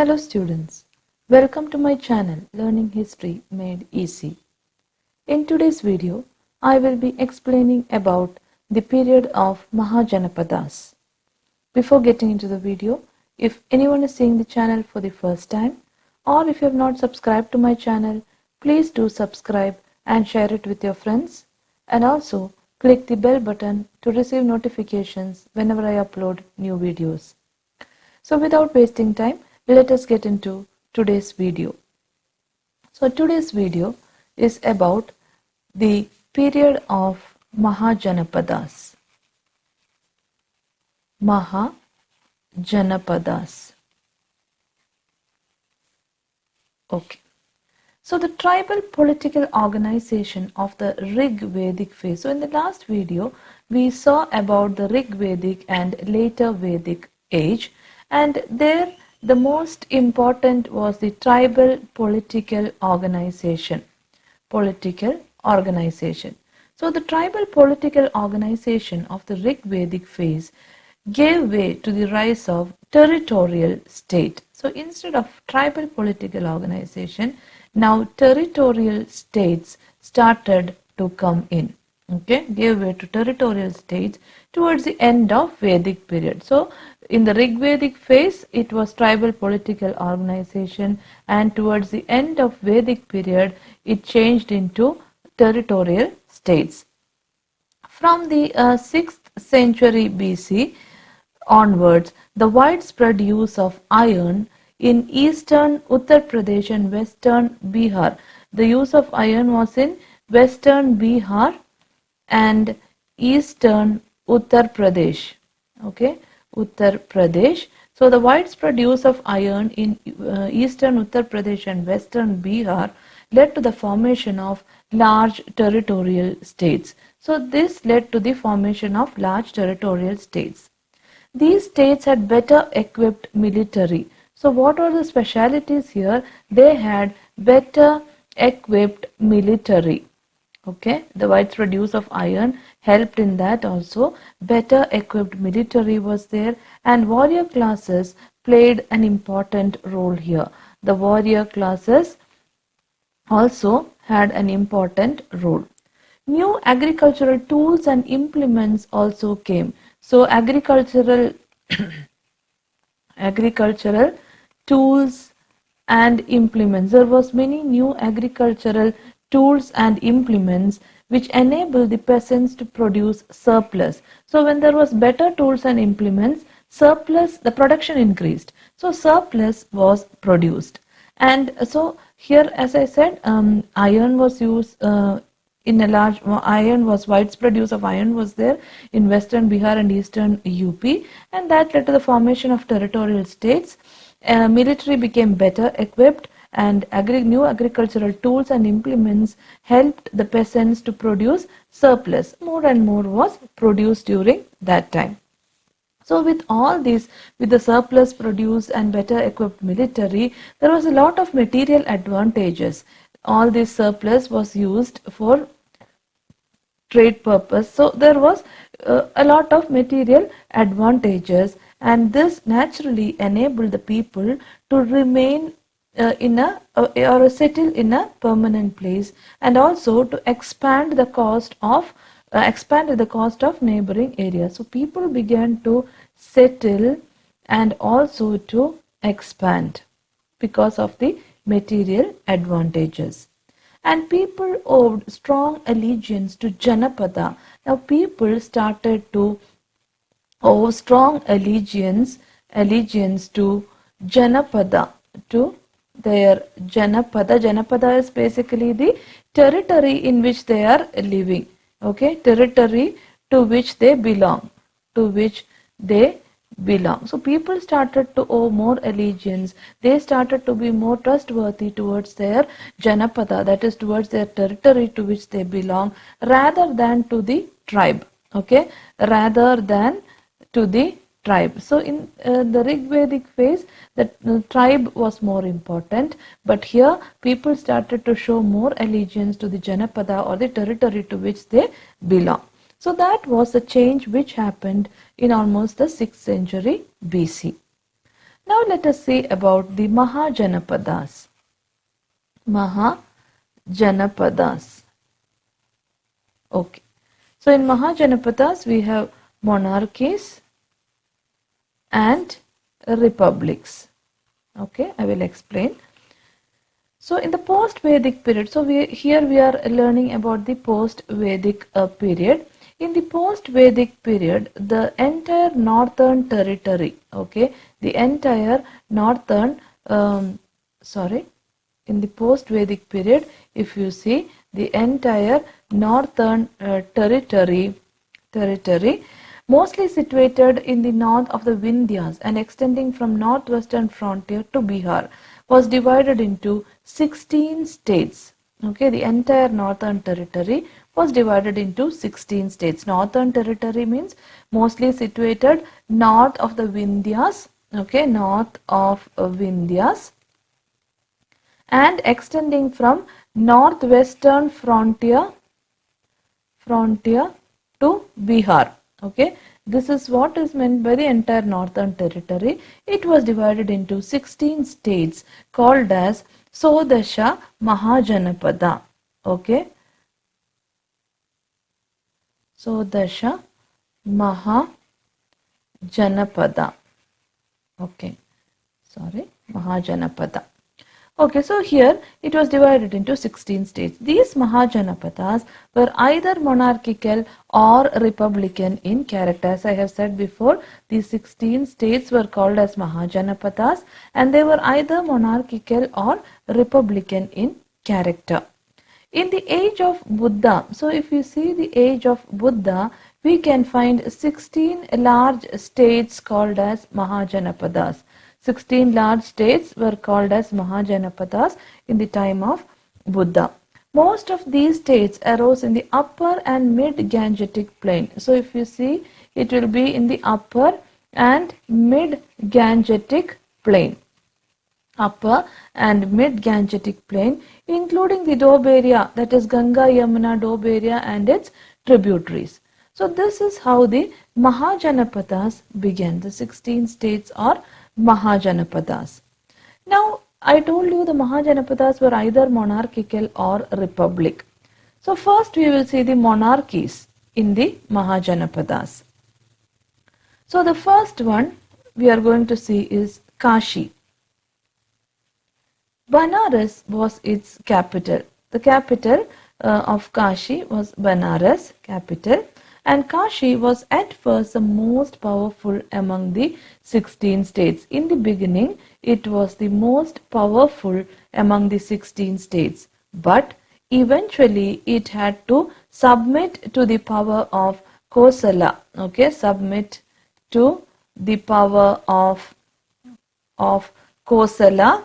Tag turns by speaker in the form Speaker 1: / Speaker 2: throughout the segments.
Speaker 1: Hello students, welcome to my channel Learning History Made Easy. In today's video, I will be explaining about the period of Mahajanapadas. Before getting into the video, if anyone is seeing the channel for the first time or if you have not subscribed to my channel, please do subscribe and share it with your friends, and also click the bell button to receive notifications whenever I upload new videos. So without wasting time, let us get into today's video. So today's video is about the period of Mahajanapadas. Mahajanapadas. Okay. So the tribal political organization of the Rig Vedic phase. So in the last video, we saw about the Rig Vedic and later Vedic age, and there the most important was the tribal political organization. So the tribal political organization of the Rig Vedic phase gave way to the rise of territorial state. So instead of tribal political organization, now territorial states started to come in. Okay, gave way to territorial states towards the end of Vedic period. So in the Rig Vedic phase, it was tribal political organization, and towards the end of Vedic period, it changed into territorial states. From the 6th century BC onwards, the widespread use of iron in eastern Uttar Pradesh and western Bihar. The use of iron was in western Bihar and eastern Uttar Pradesh. Okay, Uttar Pradesh. So the widespread use of iron in eastern Uttar Pradesh and western Bihar led to the formation of large territorial states. So this led to the formation of large territorial states. These states had better equipped military. So what are the specialities here? They had better equipped military. Okay, the widespread use of iron helped in that also. Better equipped military was there, and warrior classes played an important role here. The warrior classes also had an important role. New agricultural tools and implements also came. So agricultural tools and implements. There was many new agricultural tools and implements which enable the peasants to produce surplus. So when there was better tools and implements, surplus, the production increased. So surplus was produced. And so here, as I said, iron was used in a large, widespread use of iron was there in western Bihar and eastern UP, and that led to the formation of territorial states. Military became better equipped, and new agricultural tools and implements helped the peasants to produce surplus. More and more was produced during that time. So with all this, with the surplus produced and better equipped military, there was a lot of material advantages. All this surplus was used for trade purpose. So there was a lot of material advantages, and this naturally enabled the people to remain or settle in a permanent place, and also to expand the cost of neighboring areas. So people began to settle and also to expand because of the material advantages. And people owed strong allegiance to Janapada. Now people started to owe strong allegiance to Janapada, to their Janapada. Janapada is basically the territory in which they are living. Okay, territory to which they belong. So people started to owe more allegiance. They started to be more trustworthy towards their Janapada, that is towards their territory to which they belong, rather than to the tribe. Okay, rather than to the tribe. So in the Rig Vedic phase, the tribe was more important, but here people started to show more allegiance to the Janapada, or the territory to which they belong. So that was a change which happened in almost the 6th century BC. Now let us see about the Mahajanapadas. Mahajanapadas. Okay. So in Mahajanapadas we have monarchies and republics. Okay, I will explain. So in the post-Vedic period, so here we are learning about the post-Vedic period. In the post-Vedic period, the entire northern territory, okay, the entire northern, in the post-Vedic period, if you see the entire northern territory, mostly situated in the north of the Vindhyas and extending from northwestern frontier to Bihar, was divided into 16 states. Okay, the entire northern territory was divided into 16 states. Northern territory means mostly situated north of the Vindhyas, okay, north of Vindhyas, and extending from northwestern frontier to Bihar. Okay, this is what is meant by the entire northern territory. It was divided into 16 states called as Sodasha Mahajanapada. Okay, Sodasha Mahajanapada. Okay, Mahajanapada. Okay, so here it was divided into 16 states. These Mahajanapadas were either monarchical or republican in character. As I have said before, these 16 states were called as Mahajanapadas and they were either monarchical or republican in character. In the age of Buddha, so if you see the age of Buddha, we can find 16 large states called as Mahajanapadas. 16 large states were called as Mahajanapadas in the time of Buddha. Most of these states arose in the upper and mid-Gangetic plain. So if you see, it will be in the upper and mid-Gangetic plain. Upper and mid-Gangetic plain, including the Doab area, that is Ganga, Yamuna, Doab area and its tributaries. So this is how the Mahajanapadas began. The 16 states are Mahajanapadas. Now, I told you the Mahajanapadas were either monarchical or republic. So first we will see the monarchies in the Mahajanapadas. So the first one we are going to see is Kashi. Banaras was its capital. The capital of Kashi was Banaras, capital. And Kashi was at first the most powerful among the 16 states. In the beginning, it was the most powerful among the 16 states. But eventually, it had to submit to the power of Kosala. Okay, submit to the power of Kosala,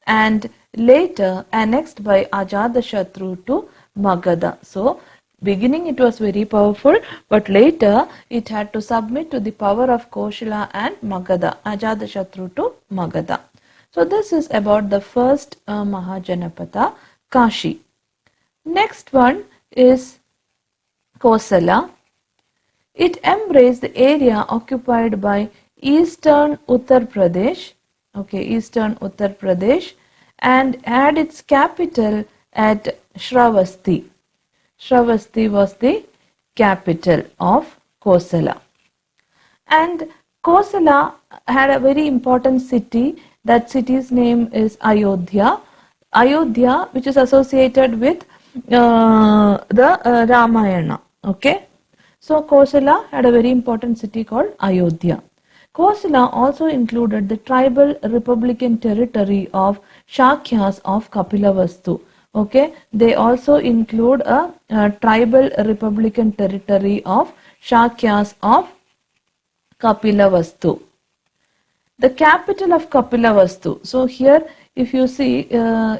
Speaker 1: and later annexed by Ajatashatru to Magadha. So, beginning it was very powerful, but later it had to submit to the power of Kosala and Magadha, Ajatashatru to Magadha. So this is about the first Mahajanapada, Kashi. Next one is Kosala. It embraced the area occupied by eastern Uttar Pradesh, eastern Uttar Pradesh, and had its capital at Shravasti. Shravasti was the capital of Kosala. And Kosala had a very important city. That city's name is Ayodhya. Ayodhya, which is associated with the Ramayana. Okay. So Kosala had a very important city called Ayodhya. Kosala also included the tribal republican territory of Shakyas of Kapilavastu. Okay, they also include a tribal republican territory of Shakyas of Kapilavastu. The capital of Kapilavastu. So here, if you see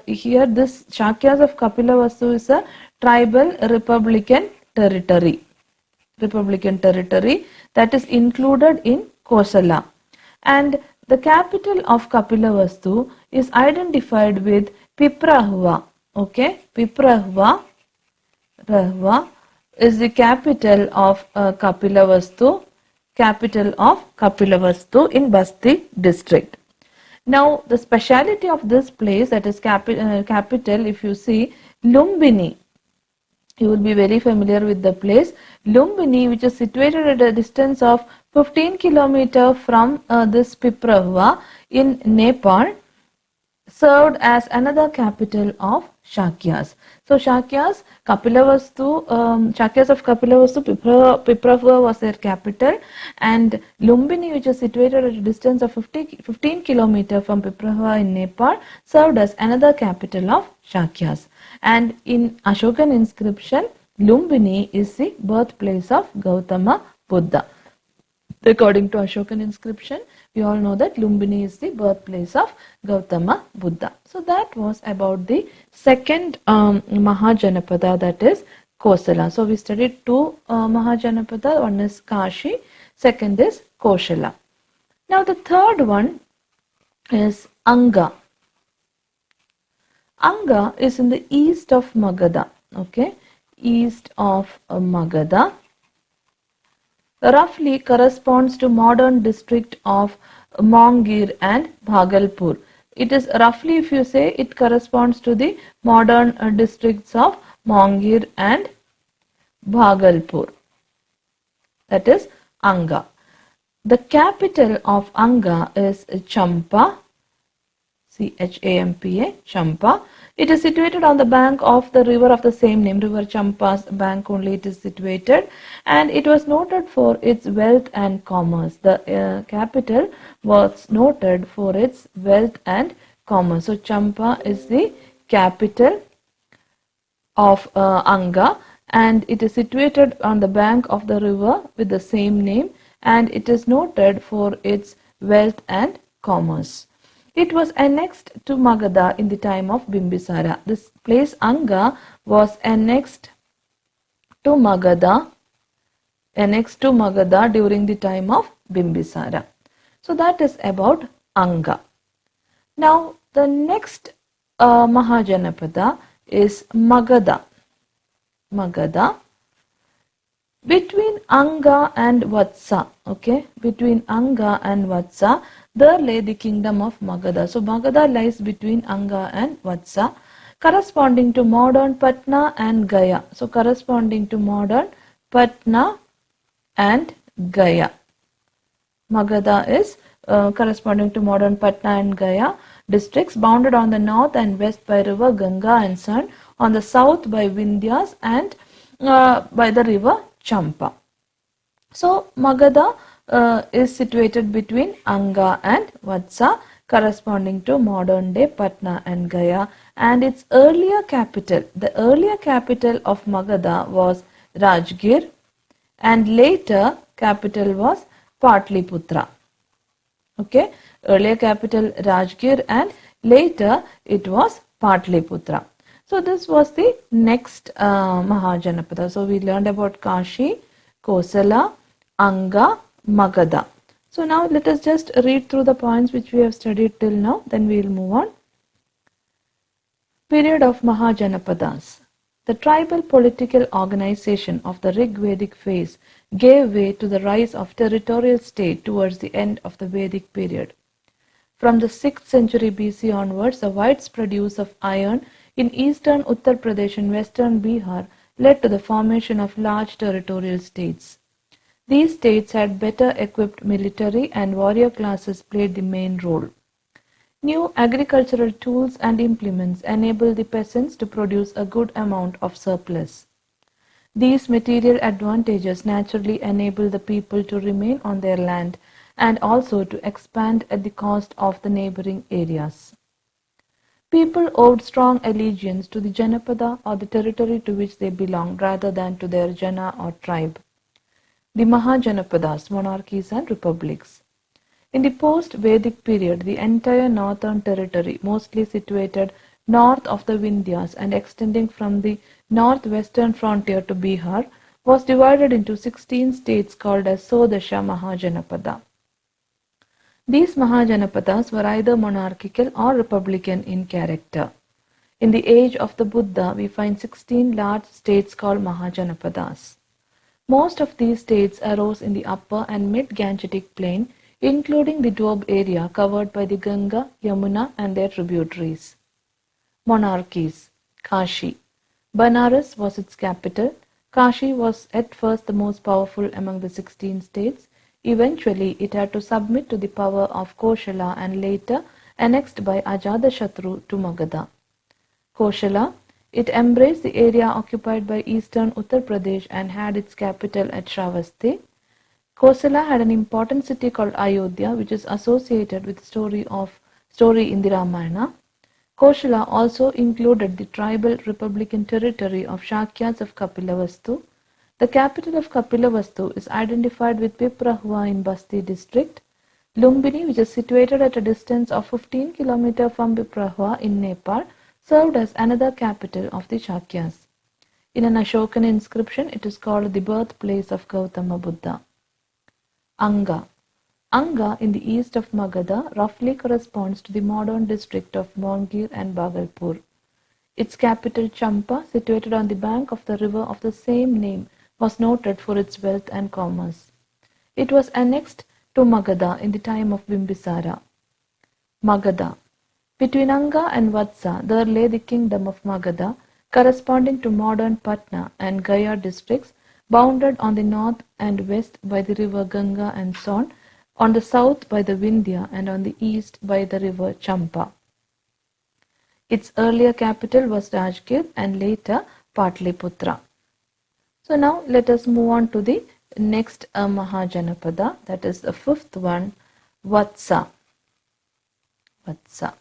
Speaker 1: here, this Shakyas of Kapilavastu is a tribal republican territory. That is included in Kosala. And the capital of Kapilavastu is identified with Piprahuva. Okay, Piprahuva is the capital of Kapilavastu. capital of Kapilavastu in Basti district. Now the speciality of this place, that is capital, if you see Lumbini, you will be very familiar with the place Lumbini, which is situated at a distance of 15 km from this Piprava in Nepal, served as another capital of Shakyas. So Shakyas, Shakyas of Kapilavastu, Piprava was their capital, and Lumbini, which is situated at a distance of 15 km from Piprava in Nepal, served as another capital of Shakyas. And in Ashokan inscription, Lumbini is the birthplace of Gautama Buddha. According to Ashokan inscription, we all know that Lumbini is the birthplace of Gautama Buddha. So that was about the second Mahajanapada, that is Kosala. So we studied two Mahajanapada, one is Kashi, second is Kosala. Now the third one is Anga. Anga is in the east of Magadha, okay, east of Magadha. Roughly corresponds to modern district of Mongir and Bhagalpur. It is roughly, if you say, it corresponds to the modern districts of Mongir and Bhagalpur. That is Anga. The capital of Anga is Champa, Champa, Champa. It is situated on the bank of the river of the same name, river Champa's bank only it is situated, and it was noted for its wealth and commerce. The capital was noted for its wealth and commerce. So Champa is the capital of Anga, and it is situated on the bank of the river with the same name, and it is noted for its wealth and commerce. It was annexed to Magadha in the time of Bimbisara. This place Anga was annexed to Magadha during the time of Bimbisara. So that is about Anga. Now the next Mahajanapada is Magadha. Magadha. Between Anga and Vatsa, okay, between Anga and Vatsa, there lay the kingdom of Magadha. So Magadha lies between Anga and Vatsa, corresponding to modern Patna and Gaya. So corresponding to modern Patna and Gaya. Magadha is corresponding to modern Patna and Gaya districts, bounded on the north and west by river Ganga and Son, on the south by Vindhyas and by the river Champa. So Magadha is situated between Anga and Vatsa, corresponding to modern day Patna and Gaya, and its earlier capital, the earlier capital of Magadha was Rajgir, and later capital was Patliputra. Okay, earlier capital Rajgir and later it was Patliputra. So this was the next Mahajanapada. So we learned about Kashi, Kosala, Anga, Magadha. So now let us just read through the points which we have studied till now, then we will move on. Period of Mahajanapadas. The tribal political organization of the Rig Vedic phase gave way to the rise of territorial state towards the end of the Vedic period. From the 6th century BC onwards, the widespread use of iron in eastern Uttar Pradesh and western Bihar led to the formation of large territorial states. These states had better equipped military, and warrior classes played the main role. New agricultural tools and implements enabled the peasants to produce a good amount of surplus. These material advantages naturally enabled the people to remain on their land and also to expand at the cost of the neighboring areas. People owed strong allegiance to the Janapada or the territory to which they belonged rather than to their Jana or tribe. The Mahajanapadas, monarchies and republics. In the post-Vedic period, the entire northern territory, mostly situated north of the Vindhyas and extending from the northwestern frontier to Bihar, was divided into 16 states called as Sodasha Mahajanapada. These Mahajanapadas were either monarchical or republican in character. In the age of the Buddha, we find 16 large states called Mahajanapadas. Most of these states arose in the upper and mid-Gangetic plain, including the Doab area covered by the Ganga, Yamuna and their tributaries. Monarchies. Kashi. Banaras was its capital. Kashi was at first the most powerful among the 16 states. Eventually, it had to submit to the power of Koshala and later annexed by Ajatashatru to Magadha. Koshala. It embraced the area occupied by eastern Uttar Pradesh and had its capital at Shravasti. Kosala had an important city called Ayodhya, which is associated with the story in the Ramayana. Koshala also included the tribal republican territory of Shakyas of Kapilavastu. The capital of Kapilavastu is identified with Piprahua in Basti district. Lumbini, which is situated at a distance of 15 km from Piprahua in Nepal, served as another capital of the Shakyas. In an Ashokan inscription, it is called the birthplace of Gautama Buddha. Anga. Anga in the east of Magadha roughly corresponds to the modern district of Mongir and Bhagalpur. Its capital Champa, situated on the bank of the river of the same name, was noted for its wealth and commerce. It was annexed to Magadha in the time of Bimbisara. Magadha. Between Anga and Vatsa, there lay the kingdom of Magadha, corresponding to modern Patna and Gaya districts, bounded on the north and west by the river Ganga and Son, on the south by the Vindhya and on the east by the river Champa. Its earlier capital was Rajgir and later Patliputra. So now let us move on to the next Mahajanapada, that is the fifth one, Vatsa. Vatsa.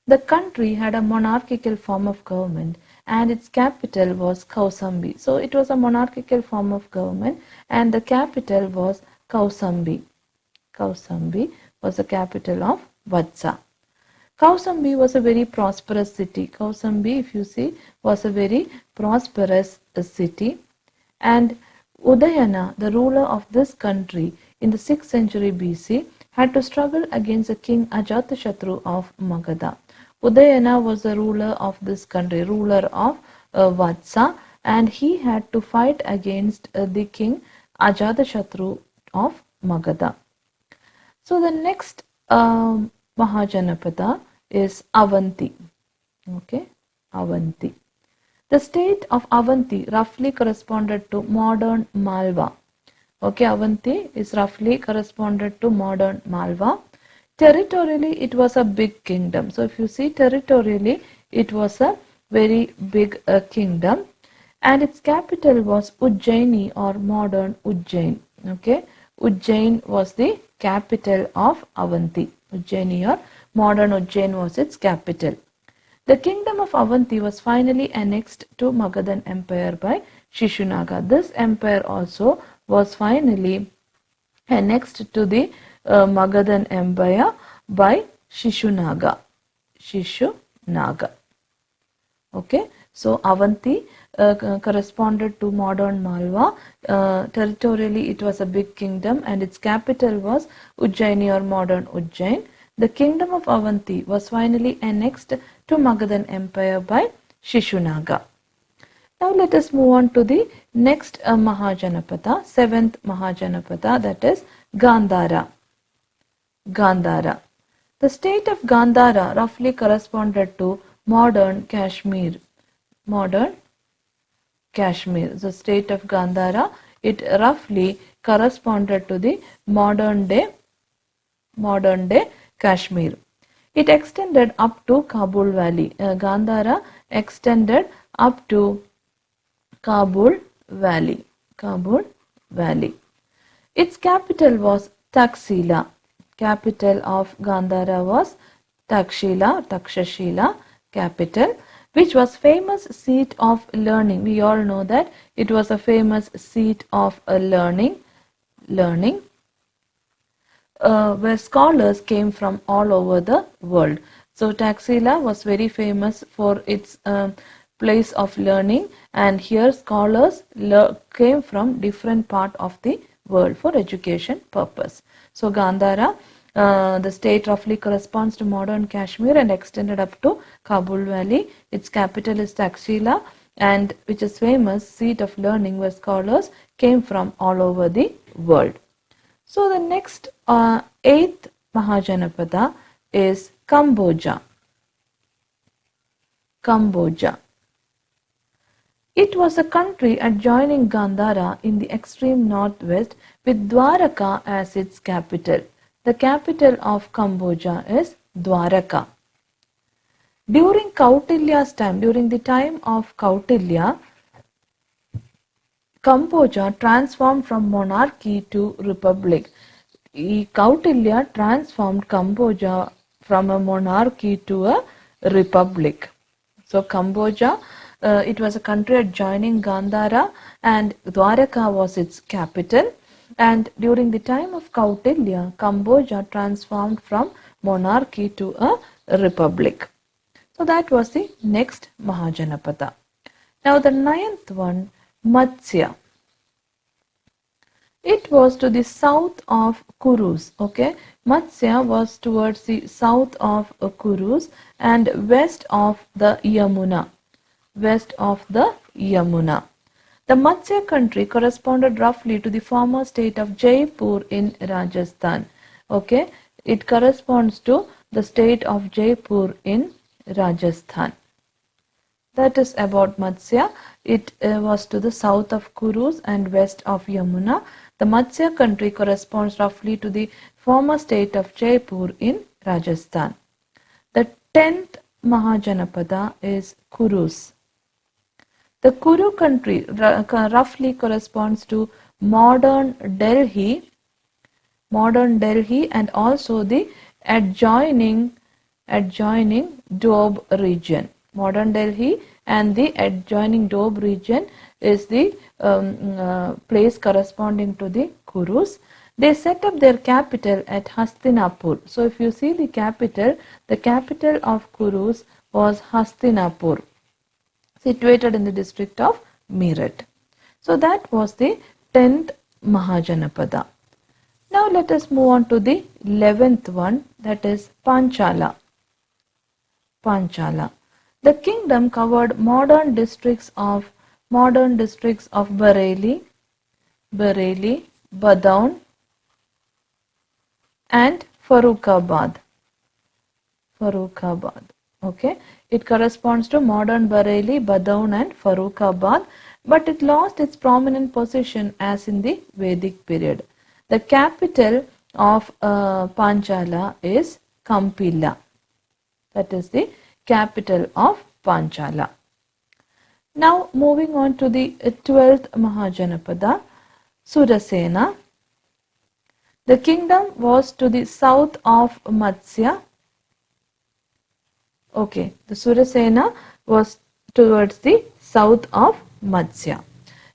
Speaker 1: The country had a monarchical form of government and its capital was Kausambi. So it was a monarchical form of government and the capital was Kausambi. Kausambi was the capital of Vatsa. Kausambi was a very prosperous city. Kausambi, if you see, was a very prosperous city. And Udayana, the ruler of this country in the 6th century BC, had to struggle against the king Ajatashatru of Magadha. Udayana was the ruler of this country, ruler of Vatsa, and he had to fight against the king Ajatashatru of Magadha. So the next Mahajanapada is Avanti. Okay, Avanti. The state of Avanti roughly corresponded to modern Malwa. Okay, Avanti is roughly corresponded to modern Malwa. Territorially, it was a big kingdom. So if you see territorially, it was a very big kingdom. And its capital was Ujjaini or modern Ujjain. Okay, Ujjain was the capital of Avanti. Ujjaini or modern Ujjain was its capital. The kingdom of Avanti was finally annexed to Magadhan Empire by Shishunaga. This empire also was finally annexed to the Magadhan Empire by Shishunaga. Shishunaga. Okay, so Avanti corresponded to modern Malwa. Territorially, it was a big kingdom and its capital was Ujjaini or modern Ujjain. The kingdom of Avanti was finally annexed to Magadhan Empire by Shishunaga. Now let us move on to the next Mahajanapada, seventh Mahajanapada, that is Gandhara. Gandhara. The state of Gandhara roughly corresponded to modern Kashmir. Modern Kashmir. The state of Gandhara, it roughly corresponded to the modern day Kashmir. It extended up to Kabul Valley. Gandhara extended up to Kabul Valley. Kabul Valley. Its capital was Taxila. Capital of Gandhara was Takshashila capital, which was famous seat of learning. We all know that it was a famous seat of learning, where scholars came from all over the world. So Taxila was very famous for its place of learning, and here scholars came from different part of the world for education purpose. So Gandhara, the state roughly corresponds to modern Kashmir and extended up to Kabul Valley. Its capital is Taxila. and which is famous seat of learning where scholars came from all over the world. So the next eighth Mahajanapada is Kamboja. Kamboja. It was a country adjoining Gandhara in the extreme northwest with Dwaraka as its capital. The capital of Kamboja is Dwaraka. During Kautilya's time, during the time of Kautilya, Kamboja transformed from monarchy to republic. Kautilya transformed Kamboja from a monarchy to a republic. So Kamboja, it was a country adjoining Gandhara and Dwaraka was its capital. And during the time of Kautilya, Kamboja transformed from monarchy to a republic. So that was the next Mahajanapada. Now the ninth one, Matsya. It was to the south of Kurus. Okay, Matsya was towards the south of Kurus and west of the Yamuna. West of the Yamuna. The Matsya country corresponded roughly to the former state of Jaipur in Rajasthan. Okay, it corresponds to the state of Jaipur in Rajasthan. That is about Matsya. It was to the south of Kurus and west of Yamuna. The Matsya country corresponds roughly to the former state of Jaipur in Rajasthan. The 10th Mahajanapada is Kurus. The Kuru country roughly corresponds to modern Delhi and also the adjoining Doab region. Modern Delhi and the adjoining Doab region is the place corresponding to the Kurus. They set up their capital at Hastinapur. So if you see the capital of Kurus was Hastinapur, situated in the district of Meerut. So that was the 10th Mahajanapada. Now let us move on to the 11th one, that is Panchala. Panchala. The kingdom covered modern districts of Bareilly, Badaun and Farrukhabad. Okay, it corresponds to modern Bareilly, Badaun and Farrukhabad, but it lost its prominent position as in the Vedic period. The capital of Panchala is Kampila. That is the capital of Panchala. Now moving on to the 12th Mahajanapada, Surasena. The kingdom was to the south of Matsya. Okay, the Surasena was towards the south of Matsya.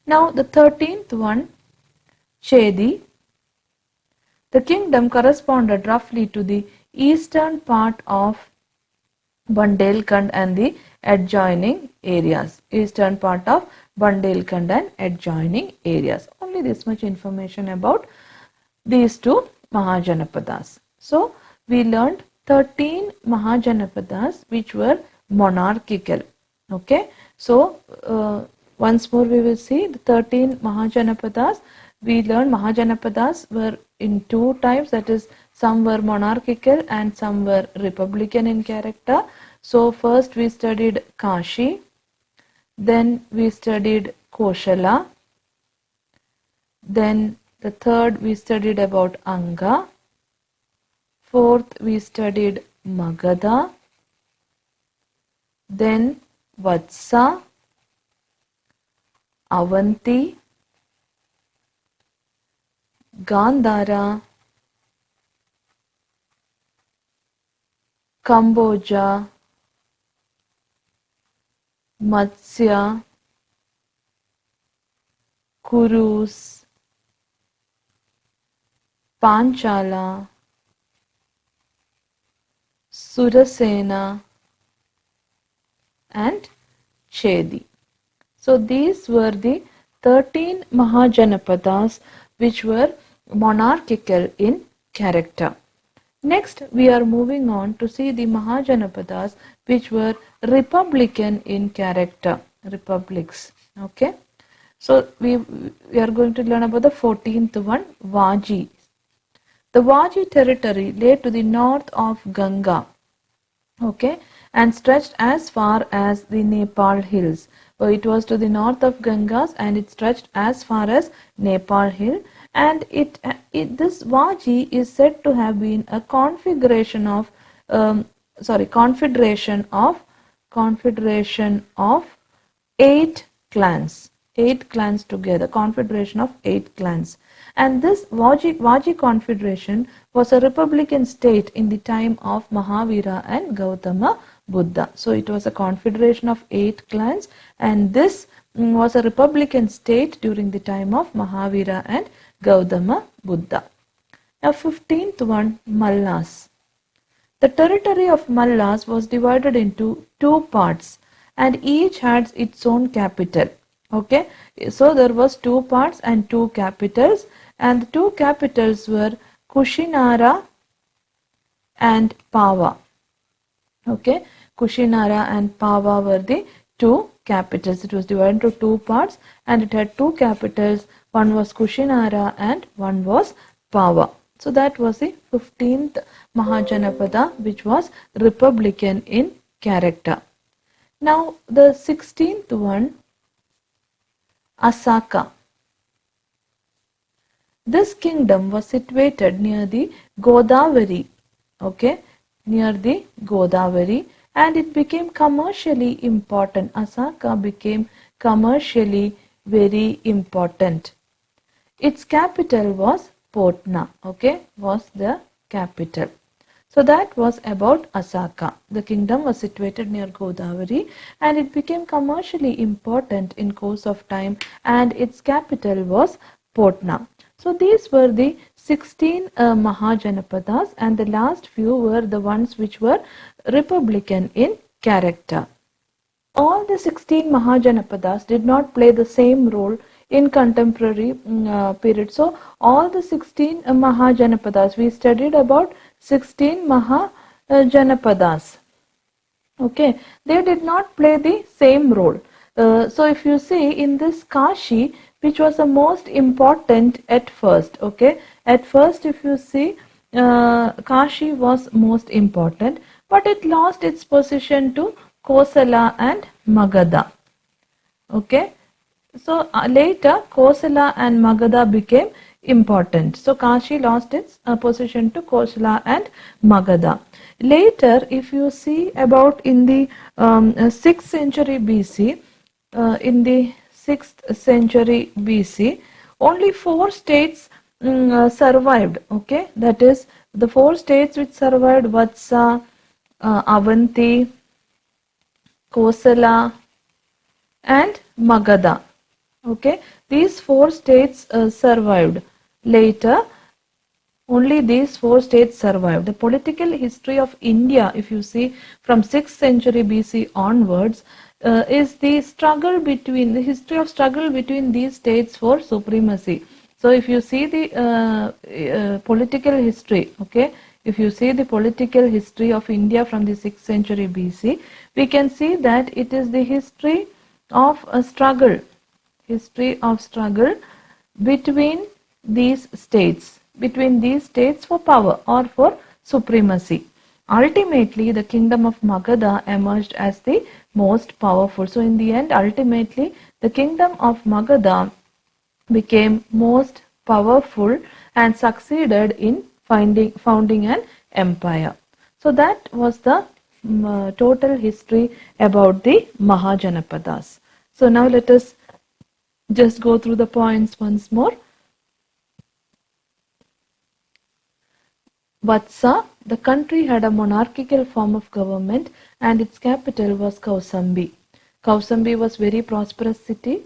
Speaker 1: Now the 13th one, Chedi. The kingdom corresponded roughly to the eastern part of Bundelkhand and the adjoining areas. Eastern part of Bundelkhand and adjoining areas. Only this much information about these two Mahajanapadas. So we learned 13 Mahajanapadas which were monarchical. Okay. So once more we will see the 13 Mahajanapadas. We learned Mahajanapadas were in two types, that is, some were monarchical and some were republican in character. So first we studied Kashi, then we studied Koshala, then the third we studied about Anga, fourth we studied Magadha, then Vatsa, Avanti, Gandhara, Kamboja, Matsya, Kurus, Panchala, Surasena and Chedi. So these were the 13 Mahajanapadas which were monarchical in character. Next, we are moving on to see the Mahajanapadas which were republican in character. republics. Okay. So we are going to learn about the 14th one, Vaji. The Vaji territory lay to the north of Ganga, okay, and stretched as far as the Nepal hills. So it was to the north of Gangas and it stretched as far as Nepal hill, and this Vaji is said to have been a confederation of 8 clans together, confederation of 8 clans. And this Vaji confederation was a republican state in the time of Mahavira and Gautama Buddha. So it was a confederation of 8 clans, and this was a republican state during the time of Mahavira and Gautama Buddha. Now 15th one, Mallas. The territory of Mallas was divided into 2 parts and each had its own capital. Okay, so there was 2 parts and 2 capitals, and the 2 capitals were Kushinara and Pava. Okay, Kushinara and Pava were the 2 capitals. It was divided into 2 parts and it had 2 capitals. One was Kushinara and one was Pava. So that was the 15th Mahajanapada, which was republican in character. Now the 16th one, Asaka. This kingdom was situated near the Godavari, okay, near the Godavari, and it became commercially important. Asaka became commercially very important. Its capital was Potna, okay, was the capital. So that was about Asaka. The kingdom was situated near Godavari and it became commercially important in course of time, and its capital was Potna. So these were the 16 Mahajanapadas, and the last few were the ones which were republican in character. All the 16 Mahajanapadas did not play the same role in contemporary period. So all the 16 Mahajanapadas, we studied about 16 Mahajanapadas. Okay, they did not play the same role. So if you see in this Kashi, which was the most important at first, okay, at first if you see Kashi was most important, but it lost its position to Kosala and Magadha. Okay, so later Kosala and Magadha became important. So Kashi lost its position to Kosala and Magadha. Later, if you see about in the 6th century BC, in the 6th century BC, only 4 states survived. Okay, that is the 4 states which survived: Vatsa, Avanti, Kosala and Magadha. Okay, these 4 states survived. Later, only these 4 states survived. The political history of India, if you see from 6th century BC onwards, is the history of struggle between these states for supremacy. So if you see the political history, okay, if you see the political history of India from the 6th century BC, we can see that it is the history of a struggle between these states for power or for supremacy. Ultimately, the kingdom of Magadha emerged as the most powerful. So in the end, ultimately, the kingdom of Magadha became most powerful and succeeded in founding an empire. So that was the total history about the Mahajanapadas. So now let us just go through the points once more. Vatsa, the country had a monarchical form of government and its capital was Kausambi. Kausambi was very prosperous city.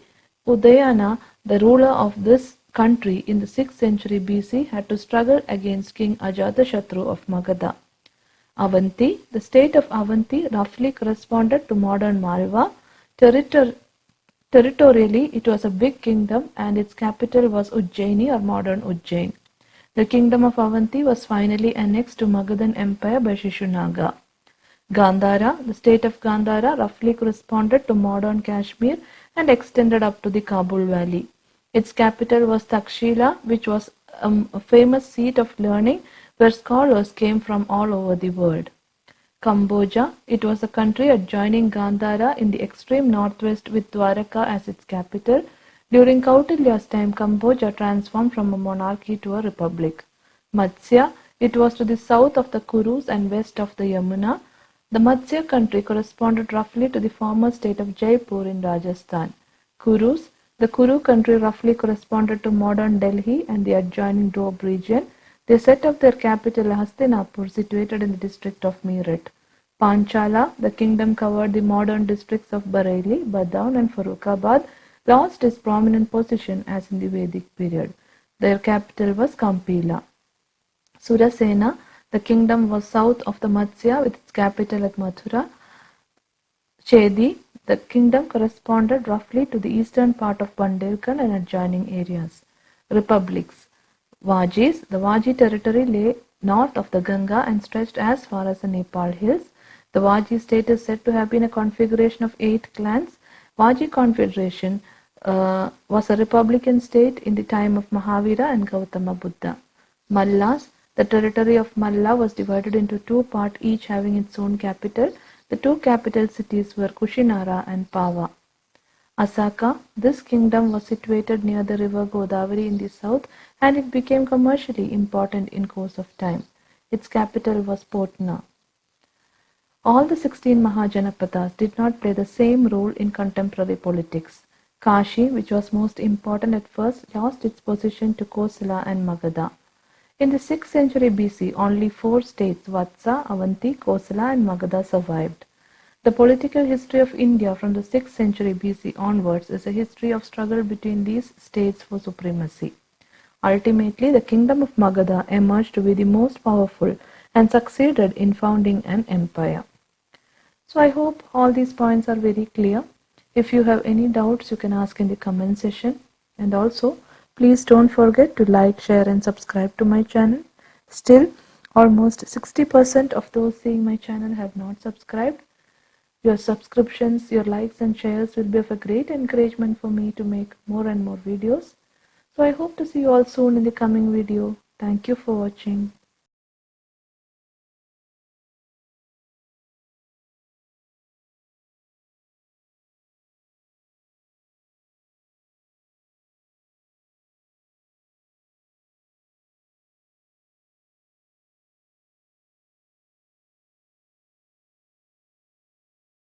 Speaker 1: Udayana, the ruler of this country in the 6th century BC, had to struggle against King Ajatashatru of Magadha. Avanti, the state of Avanti roughly corresponded to modern Malwa. Territorially, it was a big kingdom and its capital was Ujjaini or modern Ujjain. The kingdom of Avanti was finally annexed to Magadhan Empire by Shishunaga. Gandhara, the state of Gandhara roughly corresponded to modern Kashmir and extended up to the Kabul valley. Its capital was Takshila, which was a famous seat of learning where scholars came from all over the world. Kamboja, it was a country adjoining Gandhara in the extreme northwest with Dwaraka as its capital. During Kautilya's time, Kamboja transformed from a monarchy to a republic. Matsya, it was to the south of the Kurus and west of the Yamuna. The Matsya country corresponded roughly to the former state of Jaipur in Rajasthan. Kurus, the Kuru country roughly corresponded to modern Delhi and the adjoining Doab region. They set up their capital Hastinapur, situated in the district of Meerut. Panchala, the kingdom covered the modern districts of Bareilly, Badaun and Farrukhabad, lost its prominent position as in the Vedic period. Their capital was Kampila. Surasena, the kingdom was south of the Matsya with its capital at Mathura. Chedi, the kingdom corresponded roughly to the eastern part of Bundelkhand and adjoining areas. Republics. Vajis, the Vaji territory lay north of the Ganga and stretched as far as the Nepal hills. The Vaji state is said to have been a configuration of 8 clans. Vaji Confederation was a republican state in the time of Mahavira and Gautama Buddha. Mallas, the territory of Malla was divided into 2 parts, each having its own capital. The 2 capital cities were Kushinara and Pava. Asaka, this kingdom was situated near the river Godavari in the south and it became commercially important in course of time. Its capital was Potna. All the 16 Mahajanapadas did not play the same role in contemporary politics. Kashi, which was most important at first, lost its position to Kosala and Magadha. In the 6th century BC, only 4 states, Vatsa, Avanti, Kosala and Magadha survived. The political history of India from the 6th century BC onwards is a history of struggle between these states for supremacy. Ultimately, the kingdom of Magadha emerged to be the most powerful and succeeded in founding an empire. So I hope all these points are very clear. If you have any doubts, you can ask in the comment section. And also, please don't forget to like, share and subscribe to my channel. Still, almost 60% of those seeing my channel have not subscribed. Your subscriptions, your likes and shares will be of a great encouragement for me to make more and more videos. So I hope to see you all soon in the coming video. Thank you for watching.